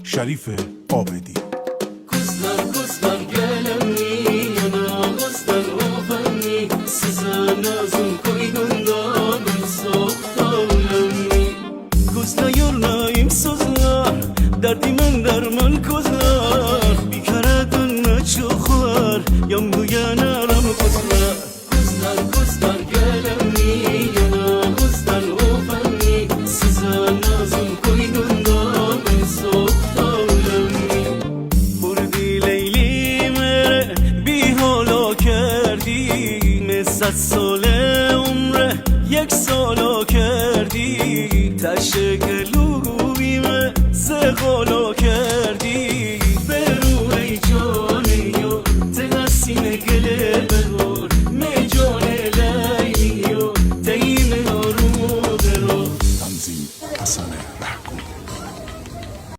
شریف عابدی. Kızlar gelemni yanağımızdan ofenni Size nazım koyduğundan soğuktan ölemni Kızla yorlayım sözler derdimin derman közler Bir kere dönme çoklar yandı yanarım kızlar Kızlar gelemni yanağımızdan ofenni Size nazım koyduğundan soğuktan ölemni صد سال عمره یک سالو کردی تشکلو بیمه سه قالو کردی